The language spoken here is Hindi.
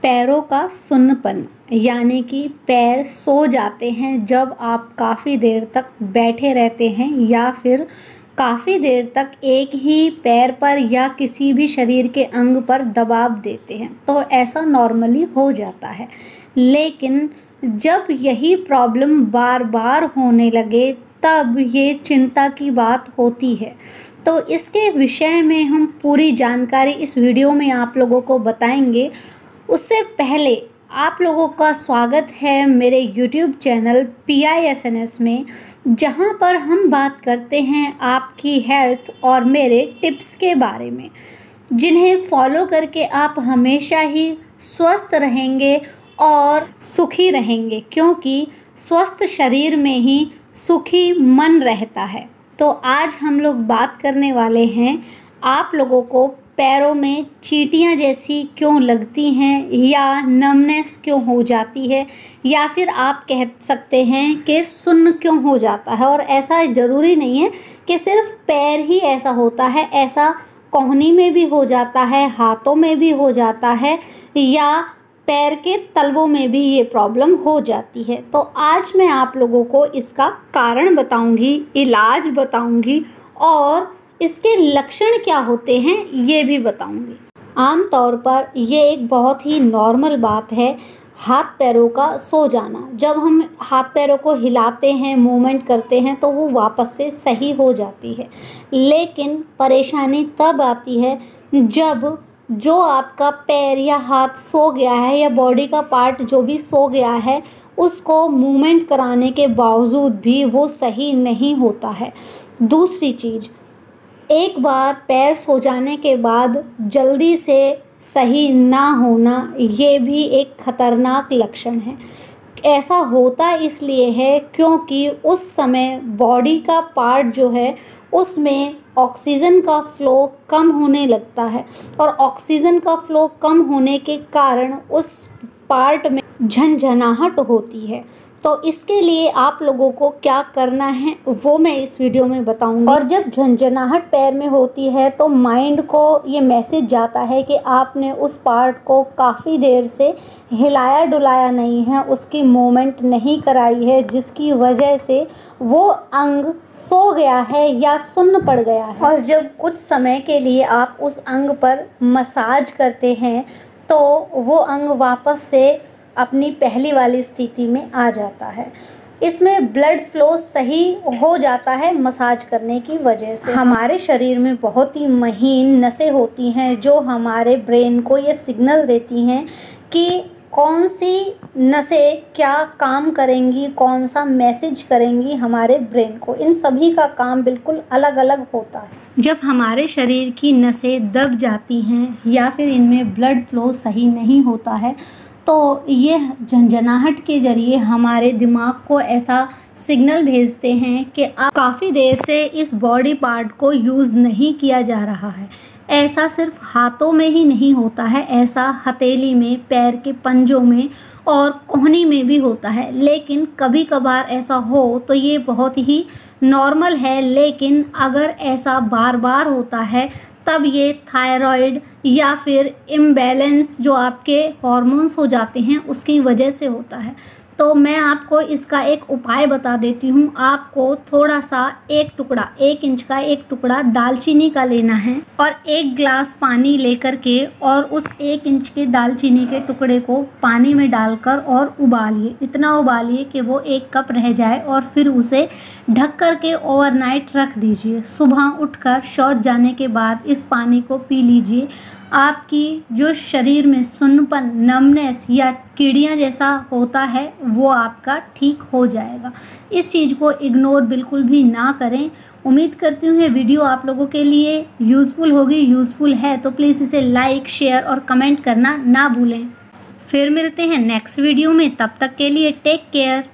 पैरों का सुन्नपन यानी कि पैर सो जाते हैं जब आप काफ़ी देर तक बैठे रहते हैं या फिर काफ़ी देर तक एक ही पैर पर या किसी भी शरीर के अंग पर दबाव देते हैं, तो ऐसा नॉर्मली हो जाता है। लेकिन जब यही प्रॉब्लम बार बार होने लगे तब ये चिंता की बात होती है। तो इसके विषय में हम पूरी जानकारी इस वीडियो में आप लोगों को बताएंगे। उससे पहले आप लोगों का स्वागत है मेरे YouTube चैनल PISNS में, जहां पर हम बात करते हैं आपकी हेल्थ और मेरे टिप्स के बारे में, जिन्हें फॉलो करके आप हमेशा ही स्वस्थ रहेंगे और सुखी रहेंगे, क्योंकि स्वस्थ शरीर में ही सुखी मन रहता है। तो आज हम लोग बात करने वाले हैं आप लोगों को पैरों में चींटियां जैसी क्यों लगती हैं या नमनेस क्यों हो जाती है, या फिर आप कह सकते हैं कि सुन्न क्यों हो जाता है। और ऐसा ज़रूरी नहीं है कि सिर्फ पैर ही ऐसा होता है, ऐसा कोहनी में भी हो जाता है, हाथों में भी हो जाता है या पैर के तलवों में भी ये प्रॉब्लम हो जाती है। तो आज मैं आप लोगों को इसका कारण बताऊंगी, इलाज बताऊंगी और इसके लक्षण क्या होते हैं ये भी बताऊंगी। आमतौर पर ये एक बहुत ही नॉर्मल बात है हाथ पैरों का सो जाना। जब हम हाथ पैरों को हिलाते हैं, मूवमेंट करते हैं, तो वो वापस से सही हो जाती है। लेकिन परेशानी तब आती है जब जो आपका पैर या हाथ सो गया है या बॉडी का पार्ट जो भी सो गया है, उसको मूवमेंट कराने के बावजूद भी वो सही नहीं होता है। दूसरी चीज़, एक बार पैर सो जाने के बाद जल्दी से सही ना होना, ये भी एक खतरनाक लक्षण है। ऐसा होता इसलिए है क्योंकि उस समय बॉडी का पार्ट जो है उसमें ऑक्सीजन का फ़्लो कम होने लगता है, और ऑक्सीजन का फ़्लो कम होने के कारण उस पार्ट में झनझनाहट होती है। तो इसके लिए आप लोगों को क्या करना है वो मैं इस वीडियो में बताऊंगी। और जब झनझनाहट पैर में होती है तो माइंड को ये मैसेज जाता है कि आपने उस पार्ट को काफ़ी देर से हिलाया डुलाया नहीं है, उसकी मूवमेंट नहीं कराई है, जिसकी वजह से वो अंग सो गया है या सुन्न पड़ गया है। और जब कुछ समय के लिए आप उस अंग पर मसाज करते हैं तो वो अंग वापस से अपनी पहली वाली स्थिति में आ जाता है। इसमें ब्लड फ्लो सही हो जाता है मसाज करने की वजह से। हमारे शरीर में बहुत ही महीन नसें होती हैं जो हमारे ब्रेन को ये सिग्नल देती हैं कि कौन सी नसें क्या काम करेंगी, कौन सा मैसेज करेंगी हमारे ब्रेन को। इन सभी का काम बिल्कुल अलग अलग होता है। जब हमारे शरीर की नसें दब जाती हैं या फिर इनमें ब्लड फ्लो सही नहीं होता है, तो ये झंझनाहट के ज़रिए हमारे दिमाग को ऐसा सिग्नल भेजते हैं कि आप काफ़ी देर से इस बॉडी पार्ट को यूज़ नहीं किया जा रहा है। ऐसा सिर्फ हाथों में ही नहीं होता है, ऐसा हथेली में, पैर के पंजों में और कोहनी में भी होता है। लेकिन कभी कभार ऐसा हो तो ये बहुत ही नॉर्मल है, लेकिन अगर ऐसा बार बार होता है तब ये थायराइड या फिर इम्बैलेंस जो आपके हार्मोन्स हो जाते हैं उसकी वजह से होता है। तो मैं आपको इसका एक उपाय बता देती हूँ। आपको थोड़ा सा 1 इंच का एक टुकड़ा दालचीनी का लेना है और 1 गिलास पानी लेकर के और उस 1 इंच के दालचीनी के टुकड़े को पानी में डालकर और उबालिए। इतना उबालिए कि वो 1 कप रह जाए और फिर उसे ढक कर के ओवरनाइट रख दीजिए। सुबह उठकर शौच जाने के बाद इस पानी को पी लीजिए। आपकी जो शरीर में सुन्नपन, नमनेस या कीड़ियाँ जैसा होता है वो आपका ठीक हो जाएगा। इस चीज़ को इग्नोर बिल्कुल भी ना करें। उम्मीद करती हूँ ये वीडियो आप लोगों के लिए यूज़फुल होगी। यूज़फुल है तो प्लीज़ इसे लाइक, शेयर और कमेंट करना ना भूलें। फिर मिलते हैं नेक्स्ट वीडियो में, तब तक के लिए टेक केयर।